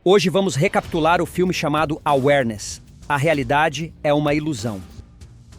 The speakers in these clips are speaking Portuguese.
Hoje vamos recapitular o filme chamado Awareness. A realidade é uma ilusão.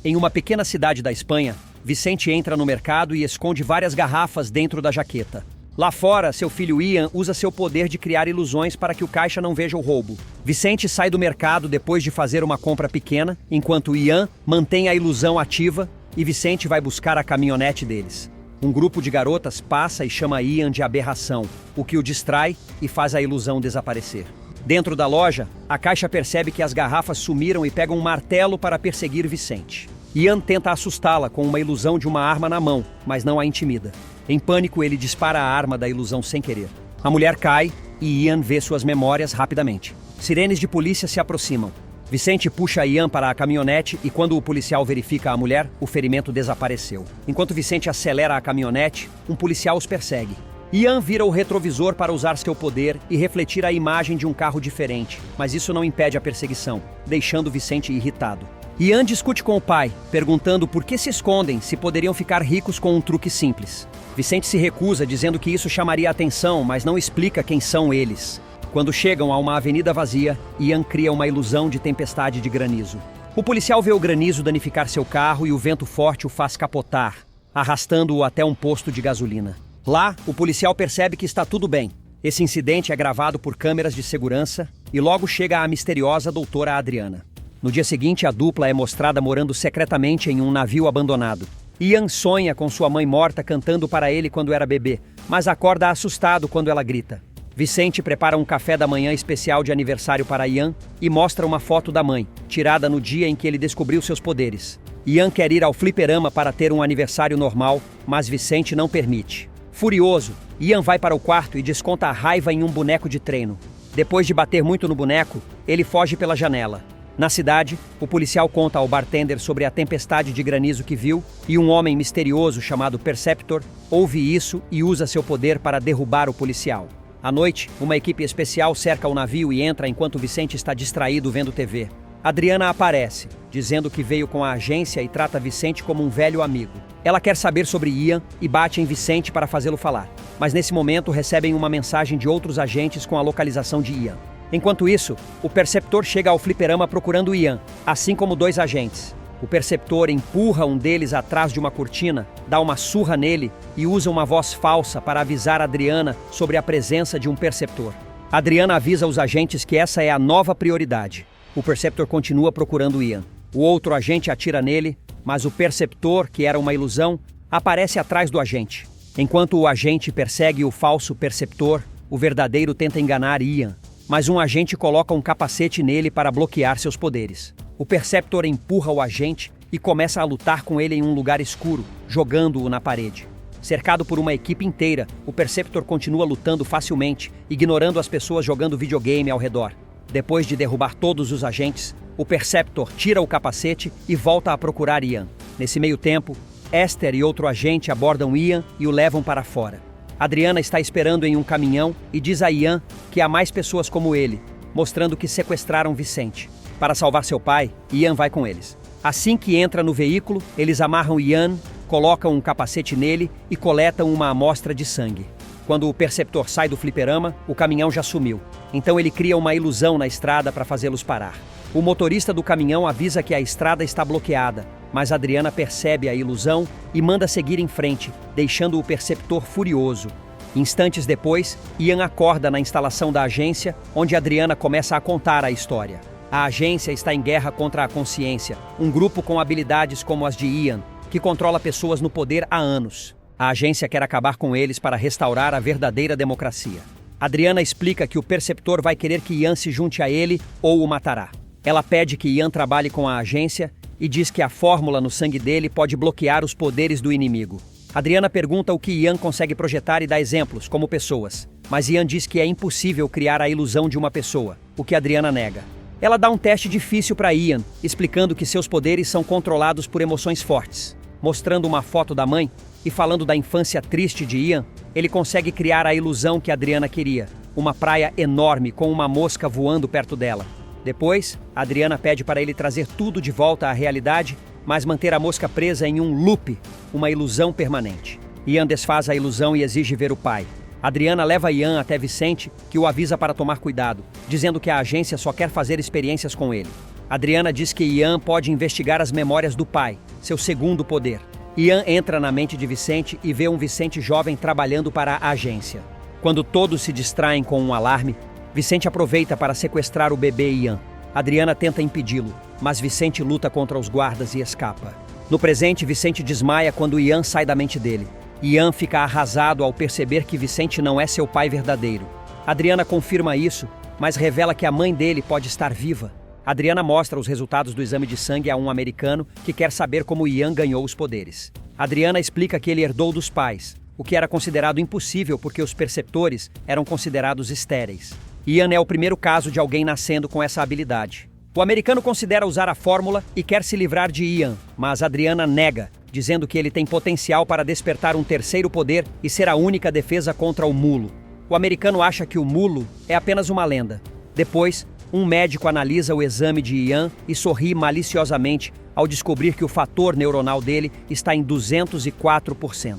Em uma pequena cidade da Espanha, Vicente entra no mercado e esconde várias garrafas dentro da jaqueta. Lá fora, seu filho Ian usa seu poder de criar ilusões para que o caixa não veja o roubo. Vicente sai do mercado depois de fazer uma compra pequena, enquanto Ian mantém a ilusão ativa e Vicente vai buscar a caminhonete deles. Um grupo de garotas passa e chama Ian de aberração, o que o distrai e faz a ilusão desaparecer. Dentro da loja, a caixa percebe que as garrafas sumiram e pega um martelo para perseguir Vicente. Ian tenta assustá-la com uma ilusão de uma arma na mão, mas não a intimida. Em pânico, ele dispara a arma da ilusão sem querer. A mulher cai e Ian vê suas memórias rapidamente. Sirenes de polícia se aproximam. Vicente puxa Ian para a caminhonete e quando o policial verifica a mulher, o ferimento desapareceu. Enquanto Vicente acelera a caminhonete, um policial os persegue. Ian vira o retrovisor para usar seu poder e refletir a imagem de um carro diferente, mas isso não impede a perseguição, deixando Vicente irritado. Ian discute com o pai, perguntando por que se escondem se poderiam ficar ricos com um truque simples. Vicente se recusa, dizendo que isso chamaria atenção, mas não explica quem são eles. Quando chegam a uma avenida vazia, Ian cria uma ilusão de tempestade de granizo. O policial vê o granizo danificar seu carro e o vento forte o faz capotar, arrastando-o até um posto de gasolina. Lá, o policial percebe que está tudo bem. Esse incidente é gravado por câmeras de segurança e logo chega a misteriosa doutora Adriana. No dia seguinte, a dupla é mostrada morando secretamente em um navio abandonado. Ian sonha com sua mãe morta cantando para ele quando era bebê, mas acorda assustado quando ela grita. Vicente prepara um café da manhã especial de aniversário para Ian e mostra uma foto da mãe, tirada no dia em que ele descobriu seus poderes. Ian quer ir ao fliperama para ter um aniversário normal, mas Vicente não permite. Furioso, Ian vai para o quarto e desconta a raiva em um boneco de treino. Depois de bater muito no boneco, ele foge pela janela. Na cidade, o policial conta ao bartender sobre a tempestade de granizo que viu e um homem misterioso chamado Perceptor ouve isso e usa seu poder para derrubar o policial. À noite, uma equipe especial cerca o navio e entra enquanto Vicente está distraído vendo TV. Adriana aparece, dizendo que veio com a agência e trata Vicente como um velho amigo. Ela quer saber sobre Ian e bate em Vicente para fazê-lo falar. Mas nesse momento recebem uma mensagem de outros agentes com a localização de Ian. Enquanto isso, o Perceptor chega ao fliperama procurando Ian, assim como dois agentes. O Perceptor empurra um deles atrás de uma cortina, dá uma surra nele e usa uma voz falsa para avisar Adriana sobre a presença de um Perceptor. Adriana avisa os agentes que essa é a nova prioridade. O Perceptor continua procurando Ian. O outro agente atira nele, mas o Perceptor, que era uma ilusão, aparece atrás do agente. Enquanto o agente persegue o falso Perceptor, o verdadeiro tenta enganar Ian, mas um agente coloca um capacete nele para bloquear seus poderes. O Perceptor empurra o agente e começa a lutar com ele em um lugar escuro, jogando-o na parede. Cercado por uma equipe inteira, o Perceptor continua lutando facilmente, ignorando as pessoas jogando videogame ao redor. Depois de derrubar todos os agentes, o Perceptor tira o capacete e volta a procurar Ian. Nesse meio tempo, Esther e outro agente abordam Ian e o levam para fora. Adriana está esperando em um caminhão e diz a Ian que há mais pessoas como ele, mostrando que sequestraram Vicente. Para salvar seu pai, Ian vai com eles. Assim que entra no veículo, eles amarram Ian, colocam um capacete nele e coletam uma amostra de sangue. Quando o Perceptor sai do fliperama, o caminhão já sumiu. Então ele cria uma ilusão na estrada para fazê-los parar. O motorista do caminhão avisa que a estrada está bloqueada, mas Adriana percebe a ilusão e manda seguir em frente, deixando o Perceptor furioso. Instantes depois, Ian acorda na instalação da agência, onde Adriana começa a contar a história. A agência está em guerra contra a consciência, um grupo com habilidades como as de Ian, que controla pessoas no poder há anos. A agência quer acabar com eles para restaurar a verdadeira democracia. Adriana explica que o Perceptor vai querer que Ian se junte a ele ou o matará. Ela pede que Ian trabalhe com a agência e diz que a fórmula no sangue dele pode bloquear os poderes do inimigo. Adriana pergunta o que Ian consegue projetar e dá exemplos, como pessoas. Mas Ian diz que é impossível criar a ilusão de uma pessoa, o que Adriana nega. Ela dá um teste difícil para Ian, explicando que seus poderes são controlados por emoções fortes. Mostrando uma foto da mãe e falando da infância triste de Ian, ele consegue criar a ilusão que Adriana queria, uma praia enorme com uma mosca voando perto dela. Depois, Adriana pede para ele trazer tudo de volta à realidade, mas manter a mosca presa em um loop, uma ilusão permanente. Ian desfaz a ilusão e exige ver o pai. Adriana leva Ian até Vicente, que o avisa para tomar cuidado, dizendo que a agência só quer fazer experiências com ele. Adriana diz que Ian pode investigar as memórias do pai, seu segundo poder. Ian entra na mente de Vicente e vê um Vicente jovem trabalhando para a agência. Quando todos se distraem com um alarme, Vicente aproveita para sequestrar o bebê Ian. Adriana tenta impedi-lo, mas Vicente luta contra os guardas e escapa. No presente, Vicente desmaia quando Ian sai da mente dele. Ian fica arrasado ao perceber que Vicente não é seu pai verdadeiro. Adriana confirma isso, mas revela que a mãe dele pode estar viva. Adriana mostra os resultados do exame de sangue a um americano que quer saber como Ian ganhou os poderes. Adriana explica que ele herdou dos pais, o que era considerado impossível porque os perceptores eram considerados estéreis. Ian é o primeiro caso de alguém nascendo com essa habilidade. O americano considera usar a fórmula e quer se livrar de Ian, mas Adriana nega, dizendo que ele tem potencial para despertar um terceiro poder e ser a única defesa contra o mulo. O americano acha que o mulo é apenas uma lenda. Depois, um médico analisa o exame de Ian e sorri maliciosamente ao descobrir que o fator neuronal dele está em 204%.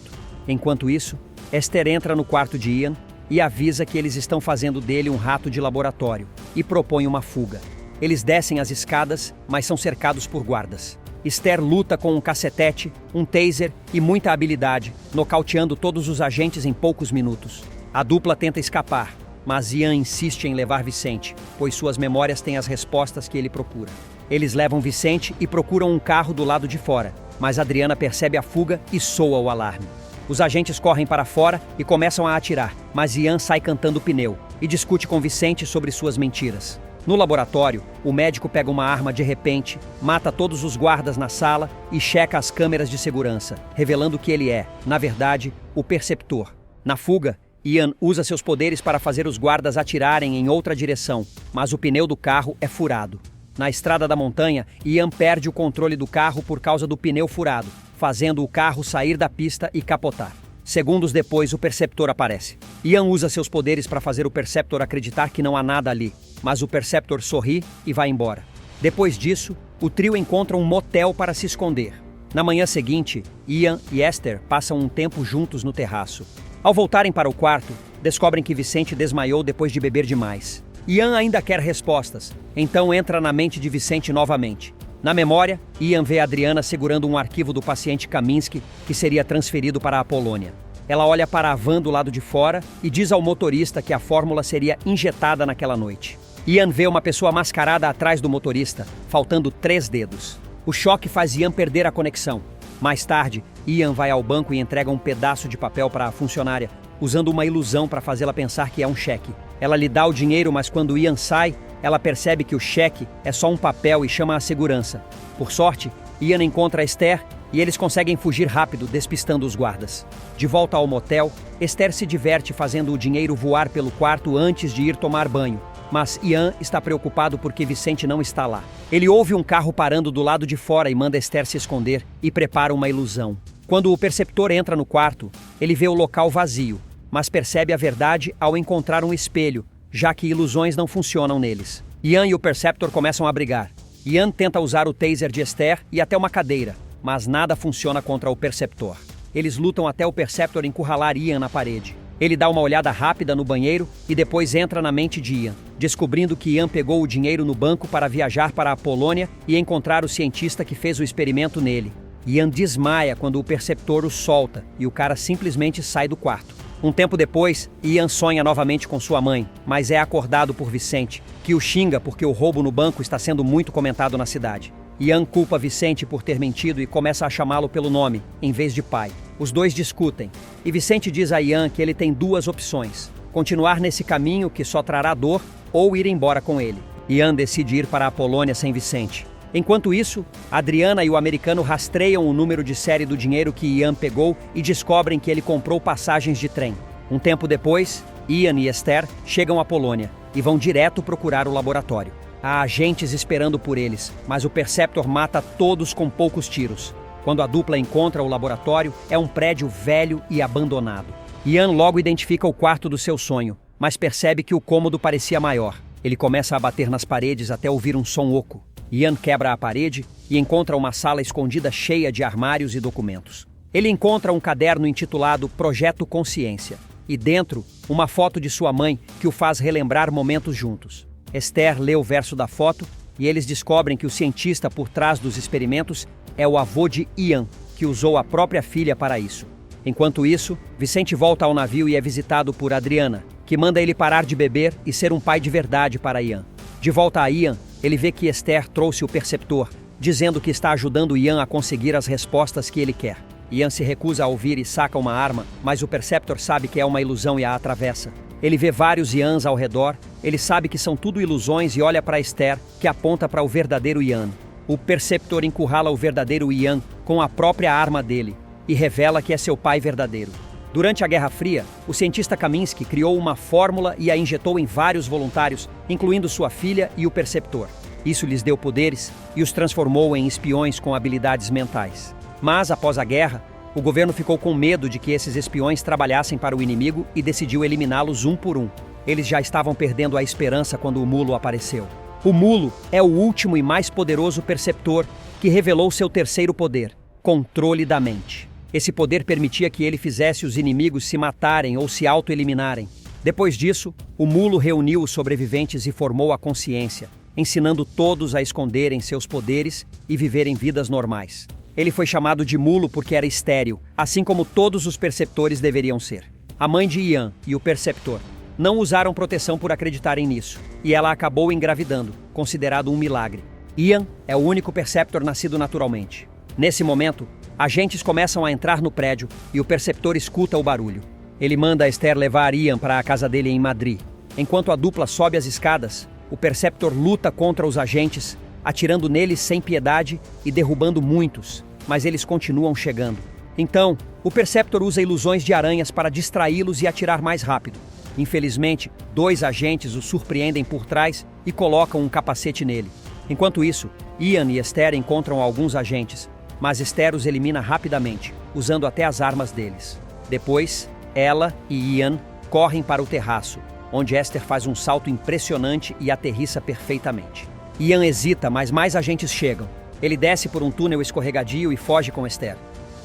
Enquanto isso, Esther entra no quarto de Ian e avisa que eles estão fazendo dele um rato de laboratório e propõe uma fuga. Eles descem as escadas, mas são cercados por guardas. Esther luta com um cacetete, um taser e muita habilidade, nocauteando todos os agentes em poucos minutos. A dupla tenta escapar, mas Ian insiste em levar Vicente, pois suas memórias têm as respostas que ele procura. Eles levam Vicente e procuram um carro do lado de fora, mas Adriana percebe a fuga e soa o alarme. Os agentes correm para fora e começam a atirar, mas Ian sai cantando pneu e discute com Vicente sobre suas mentiras. No laboratório, o médico pega uma arma de repente, mata todos os guardas na sala e checa as câmeras de segurança, revelando que ele é, na verdade, o Perceptor. Na fuga, Ian usa seus poderes para fazer os guardas atirarem em outra direção, mas o pneu do carro é furado. Na estrada da montanha, Ian perde o controle do carro por causa do pneu furado, fazendo o carro sair da pista e capotar. Segundos depois, o Perceptor aparece. Ian usa seus poderes para fazer o Perceptor acreditar que não há nada ali, mas o Perceptor sorri e vai embora. Depois disso, o trio encontra um motel para se esconder. Na manhã seguinte, Ian e Esther passam um tempo juntos no terraço. Ao voltarem para o quarto, descobrem que Vicente desmaiou depois de beber demais. Ian ainda quer respostas, então entra na mente de Vicente novamente. Na memória, Ian vê Adriana segurando um arquivo do paciente Kaminsky que seria transferido para a Polônia. Ela olha para a van do lado de fora e diz ao motorista que a fórmula seria injetada naquela noite. Ian vê uma pessoa mascarada atrás do motorista, faltando 3 dedos. O choque faz Ian perder a conexão. Mais tarde, Ian vai ao banco e entrega um pedaço de papel para a funcionária, usando uma ilusão para fazê-la pensar que é um cheque. Ela lhe dá o dinheiro, mas quando Ian sai, ela percebe que o cheque é só um papel e chama a segurança. Por sorte, Ian encontra Esther e eles conseguem fugir rápido, despistando os guardas. De volta ao motel, Esther se diverte fazendo o dinheiro voar pelo quarto antes de ir tomar banho. Mas Ian está preocupado porque Vicente não está lá. Ele ouve um carro parando do lado de fora e manda Esther se esconder e prepara uma ilusão. Quando o Perceptor entra no quarto, ele vê o local vazio, mas percebe a verdade ao encontrar um espelho, já que ilusões não funcionam neles. Ian e o Perceptor começam a brigar. Ian tenta usar o taser de Esther e até uma cadeira, mas nada funciona contra o Perceptor. Eles lutam até o Perceptor encurralar Ian na parede. Ele dá uma olhada rápida no banheiro e depois entra na mente de Ian, descobrindo que Ian pegou o dinheiro no banco para viajar para a Polônia e encontrar o cientista que fez o experimento nele. Ian desmaia quando o Perceptor o solta e o cara simplesmente sai do quarto. Um tempo depois, Ian sonha novamente com sua mãe, mas é acordado por Vicente, que o xinga porque o roubo no banco está sendo muito comentado na cidade. Ian culpa Vicente por ter mentido e começa a chamá-lo pelo nome, em vez de pai. Os dois discutem, e Vicente diz a Ian que ele tem 2 opções: continuar nesse caminho que só trará dor ou ir embora com ele. Ian decide ir para a Polônia sem Vicente. Enquanto isso, Adriana e o americano rastreiam o número de série do dinheiro que Ian pegou e descobrem que ele comprou passagens de trem. Um tempo depois, Ian e Esther chegam à Polônia e vão direto procurar o laboratório. Há agentes esperando por eles, mas o Perceptor mata todos com poucos tiros. Quando a dupla encontra o laboratório, é um prédio velho e abandonado. Ian logo identifica o quarto do seu sonho, mas percebe que o cômodo parecia maior. Ele começa a bater nas paredes até ouvir um som oco. Ian quebra a parede e encontra uma sala escondida cheia de armários e documentos. Ele encontra um caderno intitulado Projeto Consciência. e dentro, uma foto de sua mãe que o faz relembrar momentos juntos. Esther lê o verso da foto e eles descobrem que o cientista por trás dos experimentos é o avô de Ian, que usou a própria filha para isso. Enquanto isso, Vicente volta ao navio e é visitado por Adriana, que manda ele parar de beber e ser um pai de verdade para Ian. De volta a Ian, ele vê que Esther trouxe o perceptor, dizendo que está ajudando Ian a conseguir as respostas que ele quer. Ian se recusa a ouvir e saca uma arma, mas o Perceptor sabe que é uma ilusão e a atravessa. Ele vê vários Ians ao redor, ele sabe que são tudo ilusões e olha para Esther, que aponta para o verdadeiro Ian. O Perceptor encurrala o verdadeiro Ian com a própria arma dele e revela que é seu pai verdadeiro. Durante a Guerra Fria, o cientista Kaminsky criou uma fórmula e a injetou em vários voluntários, incluindo sua filha e o Perceptor. Isso lhes deu poderes e os transformou em espiões com habilidades mentais. Mas, após a guerra, o governo ficou com medo de que esses espiões trabalhassem para o inimigo e decidiu eliminá-los um por um. Eles já estavam perdendo a esperança quando o Mulo apareceu. O Mulo é o último e mais poderoso Perceptor que revelou seu terceiro poder, controle da mente. Esse poder permitia que ele fizesse os inimigos se matarem ou se auto-eliminarem. Depois disso, o Mulo reuniu os sobreviventes e formou a consciência, ensinando todos a esconderem seus poderes e viverem vidas normais. Ele foi chamado de Mulo porque era estéril, assim como todos os Perceptores deveriam ser. A mãe de Ian e o Perceptor não usaram proteção por acreditarem nisso, e ela acabou engravidando, considerado um milagre. Ian é o único Perceptor nascido naturalmente. Nesse momento, agentes começam a entrar no prédio e o Perceptor escuta o barulho. Ele manda Esther levar Ian para a casa dele em Madrid. Enquanto a dupla sobe as escadas, o Perceptor luta contra os agentes, atirando neles sem piedade e derrubando muitos, mas eles continuam chegando. Então, o Perceptor usa ilusões de aranhas para distraí-los e atirar mais rápido. Infelizmente, 2 agentes o surpreendem por trás e colocam um capacete nele. Enquanto isso, Ian e Esther encontram alguns agentes, mas Esther os elimina rapidamente, usando até as armas deles. Depois, ela e Ian correm para o terraço, onde Esther faz um salto impressionante e aterrissa perfeitamente. Ian hesita, mas mais agentes chegam. Ele desce por um túnel escorregadio e foge com Esther.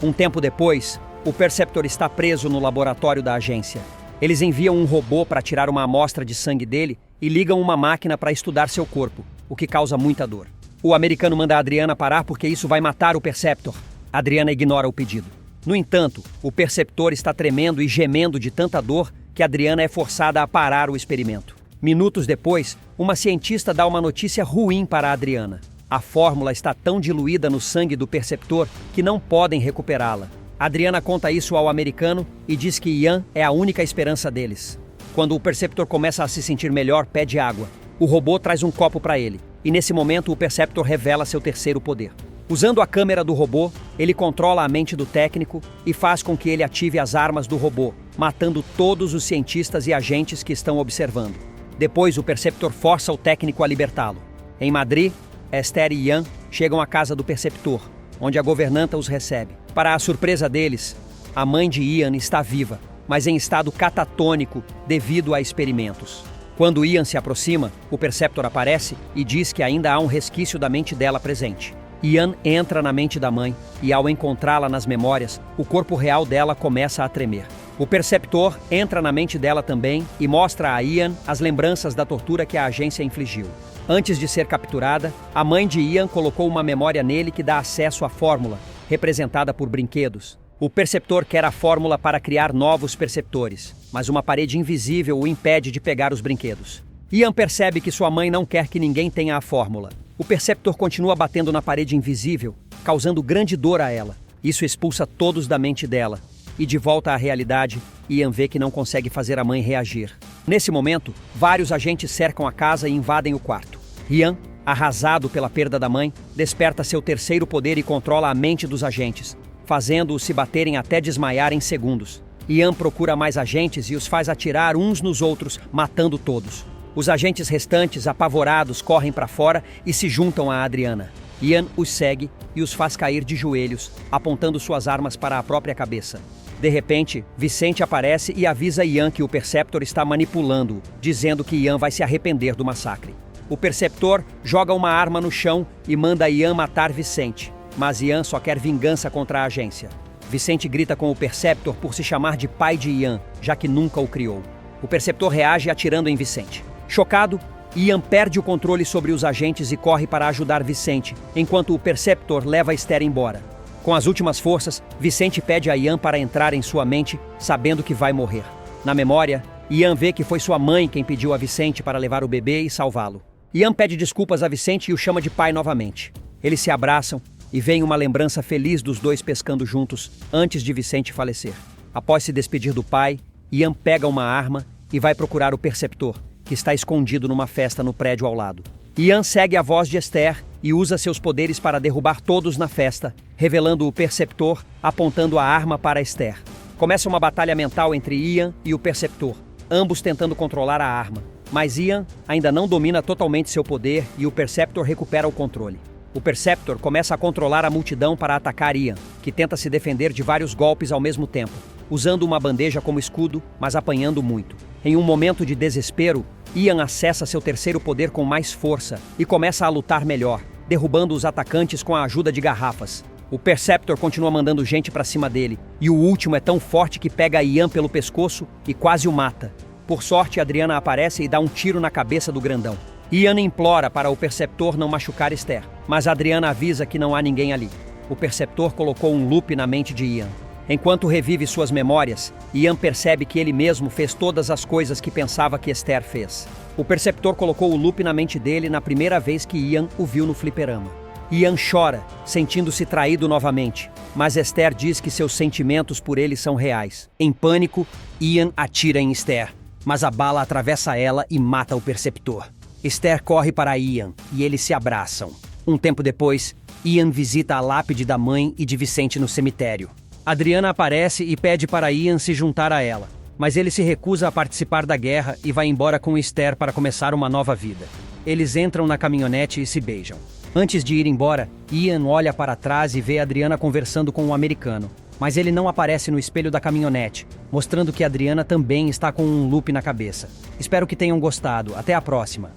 Um tempo depois, o Perceptor está preso no laboratório da agência. Eles enviam um robô para tirar uma amostra de sangue dele e ligam uma máquina para estudar seu corpo, o que causa muita dor. O americano manda a Adriana parar porque isso vai matar o Perceptor. Adriana ignora o pedido. No entanto, o Perceptor está tremendo e gemendo de tanta dor que Adriana é forçada a parar o experimento. Minutos depois, uma cientista dá uma notícia ruim para a Adriana. A fórmula está tão diluída no sangue do Perceptor que não podem recuperá-la. Adriana conta isso ao americano e diz que Ian é a única esperança deles. Quando o Perceptor começa a se sentir melhor, pede água. O robô traz um copo para ele, e nesse momento o Perceptor revela seu terceiro poder. Usando a câmera do robô, ele controla a mente do técnico e faz com que ele ative as armas do robô, matando todos os cientistas e agentes que estão observando. Depois, o Perceptor força o técnico a libertá-lo. Em Madrid, Esther e Ian chegam à casa do Perceptor, onde a governanta os recebe. Para a surpresa deles, a mãe de Ian está viva, mas em estado catatônico devido a experimentos. Quando Ian se aproxima, o Perceptor aparece e diz que ainda há um resquício da mente dela presente. Ian entra na mente da mãe e, ao encontrá-la nas memórias, o corpo real dela começa a tremer. O Perceptor entra na mente dela também e mostra a Ian as lembranças da tortura que a agência infligiu. Antes de ser capturada, a mãe de Ian colocou uma memória nele que dá acesso à fórmula, representada por brinquedos. O Perceptor quer a fórmula para criar novos Perceptores, mas uma parede invisível o impede de pegar os brinquedos. Ian percebe que sua mãe não quer que ninguém tenha a fórmula. O Perceptor continua batendo na parede invisível, causando grande dor a ela. Isso expulsa todos da mente dela. E de volta à realidade, Ian vê que não consegue fazer a mãe reagir. Nesse momento, vários agentes cercam a casa e invadem o quarto. Ian, arrasado pela perda da mãe, desperta seu terceiro poder e controla a mente dos agentes, fazendo-os se baterem até desmaiar em segundos. Ian procura mais agentes e os faz atirar uns nos outros, matando todos. Os agentes restantes, apavorados, correm para fora e se juntam a Adriana. Ian os segue e os faz cair de joelhos, apontando suas armas para a própria cabeça. De repente, Vicente aparece e avisa Ian que o Perceptor está manipulando-o, dizendo que Ian vai se arrepender do massacre. O Perceptor joga uma arma no chão e manda Ian matar Vicente, mas Ian só quer vingança contra a agência. Vicente grita com o Perceptor por se chamar de pai de Ian, já que nunca o criou. O Perceptor reage atirando em Vicente. Chocado, Ian perde o controle sobre os agentes e corre para ajudar Vicente, enquanto o Perceptor leva Esther embora. Com as últimas forças, Vicente pede a Ian para entrar em sua mente, sabendo que vai morrer. Na memória, Ian vê que foi sua mãe quem pediu a Vicente para levar o bebê e salvá-lo. Ian pede desculpas a Vicente e o chama de pai novamente. Eles se abraçam e veem uma lembrança feliz dos dois pescando juntos antes de Vicente falecer. Após se despedir do pai, Ian pega uma arma e vai procurar o Perceptor, que está escondido numa festa no prédio ao lado. Ian segue a voz de Esther e usa seus poderes para derrubar todos na festa, revelando o Perceptor apontando a arma para Esther. Começa uma batalha mental entre Ian e o Perceptor, ambos tentando controlar a arma. Mas Ian ainda não domina totalmente seu poder e o Perceptor recupera o controle. O Perceptor começa a controlar a multidão para atacar Ian, que tenta se defender de vários golpes ao mesmo tempo, usando uma bandeja como escudo, mas apanhando muito. Em um momento de desespero, Ian acessa seu terceiro poder com mais força e começa a lutar melhor, derrubando os atacantes com a ajuda de garrafas. O Perceptor continua mandando gente para cima dele, e o último é tão forte que pega Ian pelo pescoço e quase o mata. Por sorte, Adriana aparece e dá um tiro na cabeça do grandão. Ian implora para o Perceptor não machucar Esther, mas Adriana avisa que não há ninguém ali. O Perceptor colocou um loop na mente de Ian. Enquanto revive suas memórias, Ian percebe que ele mesmo fez todas as coisas que pensava que Esther fez. O Perceptor colocou o loop na mente dele na primeira vez que Ian o viu no fliperama. Ian chora, sentindo-se traído novamente, mas Esther diz que seus sentimentos por ele são reais. Em pânico, Ian atira em Esther, mas a bala atravessa ela e mata o Perceptor. Esther corre para Ian e eles se abraçam. Um tempo depois, Ian visita a lápide da mãe e de Vicente no cemitério. Adriana aparece e pede para Ian se juntar a ela, mas ele se recusa a participar da guerra e vai embora com Esther para começar uma nova vida. Eles entram na caminhonete e se beijam. Antes de ir embora, Ian olha para trás e vê Adriana conversando com um americano, mas ele não aparece no espelho da caminhonete, mostrando que Adriana também está com um loop na cabeça. Espero que tenham gostado. Até a próxima!